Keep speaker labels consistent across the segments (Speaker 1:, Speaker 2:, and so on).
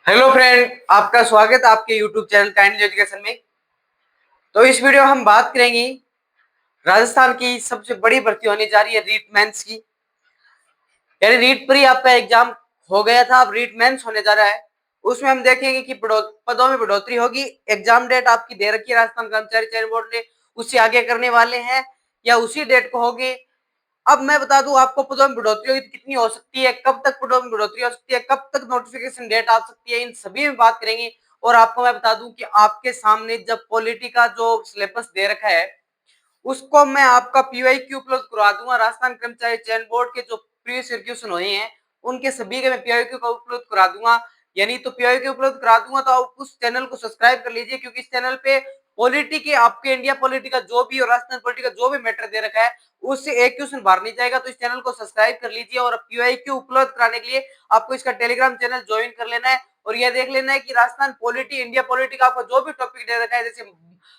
Speaker 1: Hello friend, आपका स्वागत है आपके यूट्यूब चैनल काइंडली एजुकेशन में। तो इस वीडियो में हम बात करेंगे राजस्थान की सबसे बड़ी भर्ती होने जा रही है रीट मेंस की। यानी रीट प्री आपका एग्जाम हो गया था, अब रीट मेंस होने जा रहा है। उसमें हम देखेंगे कि पदों में बढ़ोतरी होगी। एग्जाम डेट आपकी दे रखी है राजस्थान कर्मचारी चयन बोर्ड ने, उससे आगे करने वाले हैं या उसी डेट को होगी। अब मैं बता दूं आपको पदों में बढ़ोतरी होगी कितनी हो सकती है, कब तक पदों में बढ़ोतरी हो सकती है, कब तक नोटिफिकेशन डेट आ सकती है, इन सभी में बात करेंगे। और आपको मैं बता दूं कि आपके सामने जब पॉलिटी का जो सिलेबस दे रखा है उसको मैं आपका पीवाईक्यू उपलब्ध करवा दूंगा। राजस्थान कर्मचारी चयन बोर्ड के जो प्रीवियस ईयर क्वेश्चन हुए हैं उनके सभी के मैं पीवाईक्यू का उपलब्ध करा दूंगा। यानी तो पीवाईक्यू उपलब्ध करा दूंगा, तो आप उस चैनल को सब्सक्राइब कर लीजिए, क्योंकि इस चैनल पे पॉलिटी के आपके इंडिया पॉलिटी का जो भी और राजस्थान पॉलिटी का जो भी मैटर दे रखा है उससे एक क्वेश्चन बाहर नहीं जाएगा। तो इस चैनल को सब्सक्राइब कर लीजिए और पीवाईक्यू उपलब्ध कराने के लिए आपको इसका टेलीग्राम चैनल ज्वाइन कर लेना है और यह देख लेना है कि राजस्थान पॉलिटी इंडिया पॉलिटी का आपको जो भी टॉपिक दे रखा है, जैसे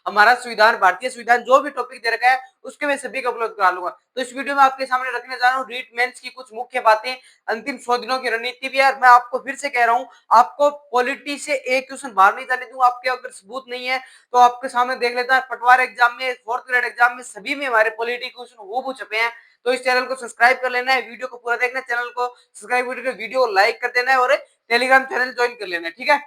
Speaker 1: हमारा संविधान भारतीय संविधान जो भी टॉपिक दे रखा है उसके मैं सभी का उपलब्ध करा लूंगा। तो इस वीडियो में आपके सामने रखने जा रहा हूँ रीट मेंस की कुछ मुख्य बातें, अंतिम 100 दिनों की रणनीति भी है। मैं आपको फिर से कह रहा हूँ, आपको पॉलिटी से एक क्वेश्चन बाहर नहीं जाने दूंगा। आपके अगर सबूत नहीं है तो आपके सामने देख लेता है, पटवार एग्जाम में, फोर्थ ग्रेड एग्जाम में सभी में हमारे पॉलिटी क्वेश्चन वो छपे हैं। तो इस चैनल को सब्सक्राइब कर लेना है, वीडियो को पूरा देखना है, चैनल को सब्सक्राइब, वीडियो को लाइक कर देना है और टेलीग्राम चैनल ज्वाइन कर लेना है, ठीक है।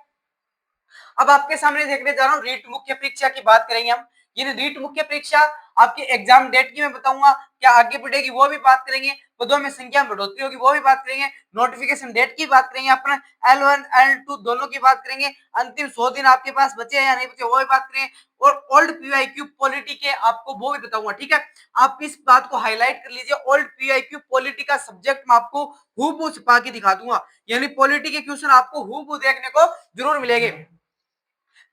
Speaker 1: अब आपके सामने देखने जा रहा हूँ रीट मुख्य परीक्षा की बात करेंगे हम। ये रीट मुख्य परीक्षा आपकी एग्जाम डेट की मैं बताऊंगा, क्या आगे बढ़ेगी वो भी बात करेंगे, पदों में संख्या में बढ़ोतरी होगी वो भी बात करेंगे, नोटिफिकेशन डेट की बात करेंगे, अपना L1 L2 दोनों की बात करेंगे, अंतिम 100 दिन आपके पास बचे हैं या नहीं बचे वो भी बात करेंगे, और ओल्ड पीवाईक्यू पॉलिटी के आपको वो भी बताऊंगा, ठीक है। आप इस बात को हाईलाइट कर लीजिए, ओल्ड पीवाईक्यू पॉलिटी का सब्जेक्ट मैं आपको हूबहू छपा के दिखा दूंगा। यानी पॉलिटी के क्वेश्चन आपको हूबहू देखने को जरूर मिलेंगे।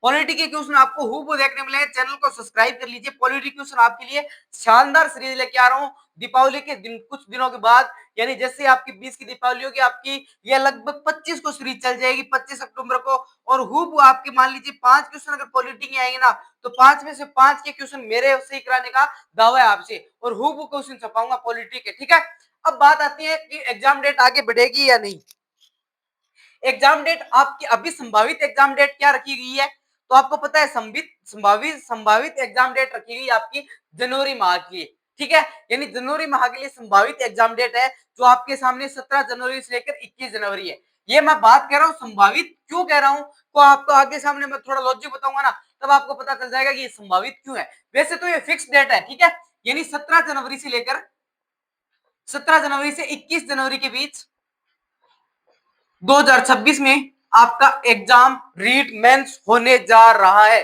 Speaker 1: पॉलिटी के क्वेश्चन आपको हूबहू देखने मिलेंगे। चैनल को सब्सक्राइब कर लीजिए। पॉलिटी क्वेश्चन आपके लिए शानदार सीरीज लेके आ रहा हूँ दीपावली के दिन, कुछ दिनों के बाद, यानी जैसे आपकी 20 की दीपावली होगी, आपकी यह लगभग 25 को सीरीज चल जाएगी, 25 अक्टूबर को। और हूबहू आपके मान लीजिए 5 क्वेश्चन अगर पॉलिटी के आएंगे ना, तो 5 में से 5 के क्वेश्चन मेरे सही कराने का दावा है आपसे, और हूबहू क्वेश्चन छपाऊंगा पॉलिटी के, ठीक है। अब बात आती है कि एग्जाम डेट आगे बढ़ेगी या नहीं। एग्जाम डेट आपकी अभी संभावित एग्जाम डेट क्या रखी गई है, तो आपको पता है संभावित एग्जाम डेट रखी गई आपकी जनवरी माह के लिए, ठीक है। यानी जनवरी माह के लिए संभावित एग्जाम डेट है जो आपके सामने 17 जनवरी से लेकर 21 जनवरी है। ये मैं बात कह रहा हूँ संभावित, क्यों कह रहा हूँ तो आपको आगे सामने मैं थोड़ा लॉजिक बताऊंगा ना, तब आपको पता चल जाएगा कि ये संभावित क्यों है। वैसे तो ये फिक्स डेट है, ठीक है। यानी 17 जनवरी से 21 जनवरी के बीच 2026 में आपका एग्जाम रीट मेंस होने जा रहा है।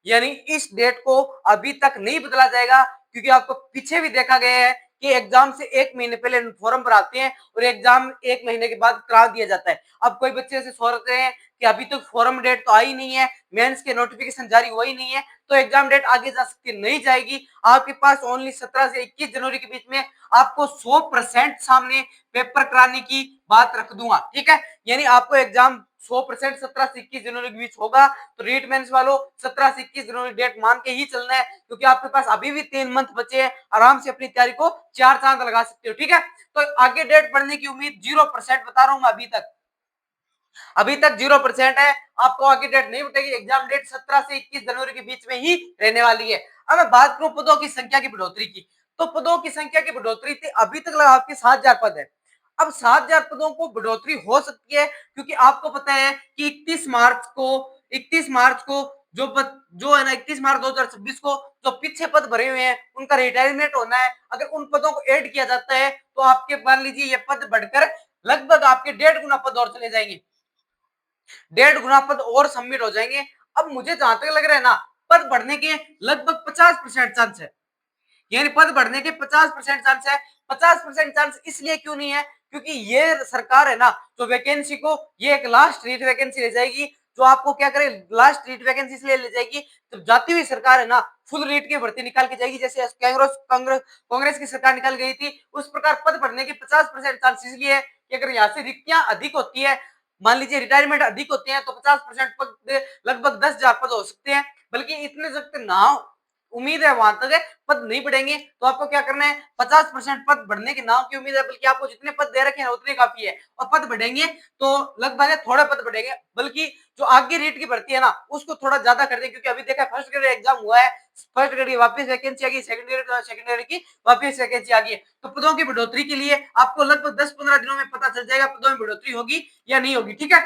Speaker 1: यानी इस डेट को अभी तक नहीं बदला जाएगा, क्योंकि आपको पीछे भी देखा गया है कि एग्जाम से एक महीने पहले फॉर्म भराते हैं और एग्जाम एक महीने के बाद करा दिया जाता है। अब कोई बच्चे ऐसे सोचते हैं कि अभी तक फॉर्म डेट तो आई नहीं है, मेंस के नोटिफिकेशन जारी हुआ ही नहीं है, तो एग्जाम डेट आगे जा सकती नहीं जाएगी। आपके पास ओनली 17 से 21 जनवरी के बीच में आपको 100% सामने पेपर कराने की बात रख दूंगा, ठीक है। यानी आपको एग्जाम 100% 17 से 21 जनवरी के बीच होगा। तो रीट मेंस वालों 17 से 21 जनवरी डेट मान के ही चलना है, क्योंकि आपके पास अभी भी 3 मंथ बचे हैं, आराम से अपनी तैयारी को 4 चांद लगा सकते हो, ठीक है। तो आगे डेट बढ़ने की उम्मीद 0% बता रहा हूं मैं। अभी तक 0% है। आपको आगे डेट नहीं बतेगी, एग्जाम डेट 17 से 21 जनवरी के बीच में ही रहने वाली है। अब मैं बात करूं पदों की संख्या की बढ़ोतरी की, तो पदों की संख्या की बढ़ोतरी थी, अभी तक आपके 7,000 पद है। अब 7,000 पदों को बढ़ोतरी हो सकती है, क्योंकि आपको पता है कि 31 मार्च को जो है ना, 31 मार्च 2026 को जो पीछे पद भरे हुए हैं उनका रिटायरमेंट होना है। अगर उन पदों को ऐड किया जाता है तो आपके मान लीजिए ये पद बढ़कर लगभग आपके 1.5 गुना पद और चले जाएंगे, 1.5 गुना पद और सबमिट हो जाएंगे। अब मुझे जहां तक लग रहा है ना, पद बढ़ने के लगभग 50% चांस है। यानी पद बढ़ने के 50% चांस है। 50% चांस इसलिए क्यों नहीं है, क्योंकि ये सरकार है ना, तो वैकेंसी को ये एक लास्ट रीट वैकेंसी ले जाएगी, जो आपको क्या करे, लास्ट रीट वैकेंसी इसलिए ले जाएगी, तो जाती हुई सरकार है ना फुल रीट की भर्ती निकाल के जाएगी, जैसे कांग्रेस की सरकार निकाल गई थी। उस प्रकार पद बढ़ने के 50% चांस इसलिए है कि अगर यहाँ से रिक्तियां अधिक होती है, मान लीजिए रिटायरमेंट अधिक होते हैं, तो 50% पद लगभग 10,000 पद हो सकते हैं। बल्कि इतने सकते ना उम्मीद है वहां तक है, पद नहीं बढ़ेंगे तो आपको क्या करना है, 50% पद बढ़ने के नाम की उम्मीद है, बल्कि आपको जितने पद दे रखे हैं उतने काफी है। और पद बढ़ेंगे तो लगभग है थोड़े पद बढ़ेंगे, बल्कि जो आगे रीट की भर्ती है ना उसको थोड़ा ज्यादा कर दें, क्योंकि अभी देखा फर्स्ट ग्रेड एग्जाम हुआ है, फर्स्ट ग्रेड की वापस वैकेंसी आ गई, सेकंड ग्रेड की वापस वैकेंसी आ गई है। तो पदों की बढ़ोतरी के लिए आपको लगभग 10-15 दिनों में पता चल जाएगा पदों में बढ़ोतरी होगी या नहीं होगी, ठीक है।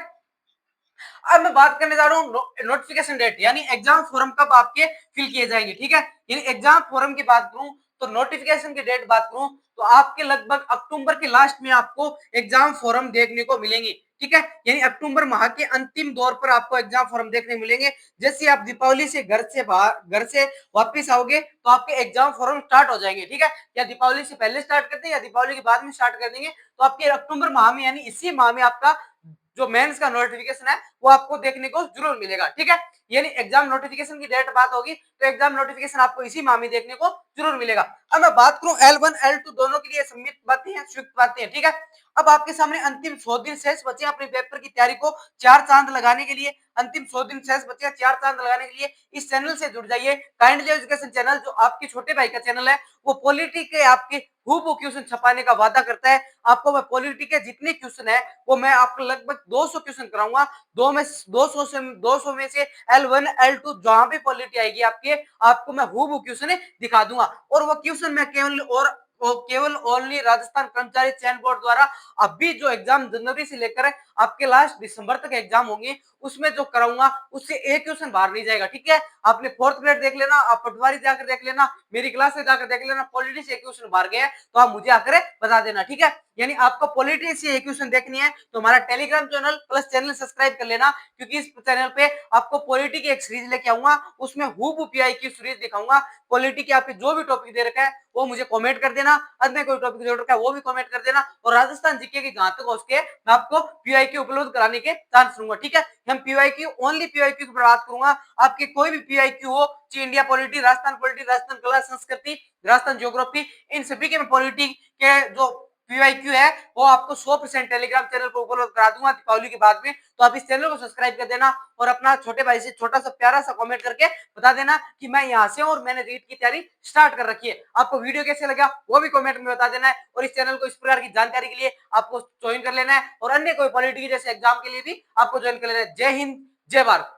Speaker 1: अब मैं बात करने जा रहा हूँ नोटिफिकेशन डेट, यानी एग्जाम फॉर्म कब आपके फिल किए जाएंगे, ठीक है। यानी एग्जाम फॉर्म की बात करूं तो नोटिफिकेशन की डेट बात करूं तो आपके लगभग अक्टूबर के लास्ट में आपको एग्जाम फॉर्म देखने को मिलेंगे, ठीक है। यानी अक्टूबर माह के अंतिम दौर पर आपको एग्जाम फॉर्म देखने मिलेंगे। जैसे आप दीपावली से घर से वापस आओगे तो आपके एग्जाम फॉर्म स्टार्ट हो जाएंगे, ठीक है। या दीपावली से पहले स्टार्ट करते हैं या दीपावली के बाद में स्टार्ट कर देंगे, तो आपके अक्टूबर माह में यानी इसी माह में आपका जो मेंस का नोटिफिकेशन है वो आपको देखने को जरूर मिलेगा, ठीक है। यानी एग्जाम नोटिफिकेशन की डेट बात होगी तो एग्जाम नोटिफिकेशन आपको इसी माह में देखने को जरूर मिलेगा। अब मैं बात करूं L1 L2 दोनों के लिए संयुक्त बातें हैं, संयुक्त बातें हैं, ठीक है। अब आपके सामने अंतिम 100 दिन शेष बचे अपने पेपर की तैयारी को चार चांद लगाने के लिए। अंतिम 100 दिन शेष बचे चार चांद लगाने के लिए इस चैनल से जुड़ जाइए। काइंडली एजुकेशन चैनल जो आपके छोटे भाई का चैनल है, वो पॉलिटी के आपके हूबहू क्वेश्चन छपाने का वादा करता है। आपको मैं पॉलिटी के जितने क्वेश्चन है वो मैं आपको लगभग 200 क्वेश्चन कराऊंगा। 200 में से L1 L2 जहां भी पॉलिटी आएगी आपके, आपको मैं हूबहू क्वेश्चन दिखा दूंगा। और वो क्वेश्चन मैं केवल ओनली राजस्थान कर्मचारी चयन बोर्ड द्वारा अभी जो एग्जाम जनवरी से लेकर आपके लास्ट दिसंबर तक एग्जाम होंगे उसमें जो कराऊंगा उससे एक क्वेश्चन बाहर नहीं जाएगा, ठीक है। आपने फोर्थ ग्रेड देख लेना, आप पटवारी जाकर देख लेना, मेरी क्लास में जाकर देख लेना, पॉलिटी से एक क्वेश्चन बाहर गया है तो आप मुझे आकर बता देना, ठीक है। यानी आपको पॉलिटी से एक क्वेश्चन देखनी है तो हमारा Telegram channel plus channel subscribe कर लेना, क्योंकि इस चैनल पे आपको पॉलिटी की एक सीरीज लेके आऊंगा, उसमें हूबहू पीआई की सीरीज दिखाऊंगा। पॉलिटी के आपके जो भी टॉपिक दे रखा है वो मुझे कमेंट कर देना, अन्य कोई टॉपिक दे रखा है वो भी कमेंट कर देना, और राजस्थान जीके की जहां तक हो सके मैं आपको पीआईक्यू उपलब्ध कराने के चांस दूंगा, ठीक है। हम पीआईक्यू ओनली पीआईक्यू की बात करूंगा, आपके कोई भी पीआईक्यू हो, चाहे इंडिया पॉलिटी, राजस्थान कला संस्कृति, राजस्थान ज्योग्राफी, इन सभी के पॉलिटी के जो पीवाईक्यू है वो आपको 100% टेलीग्राम चैनल पर उपलब्ध करा दूंगा दीपावली के बाद में। तो आप इस चैनल को सब्सक्राइब कर देना और अपना छोटे भाई से छोटा सा प्यारा सा कमेंट करके बता देना कि मैं यहाँ से और मैंने रीट की तैयारी स्टार्ट कर रखी है। आपको वीडियो कैसे लगा वो भी कमेंट में बता देना है, और इस चैनल को इस प्रकार की जानकारी के लिए आपको ज्वाइन कर लेना है, और अन्य कोई पॉलिटिक्स जैसे एग्जाम के लिए भी आपको ज्वाइन कर लेना है। जय हिंद, जय भारत।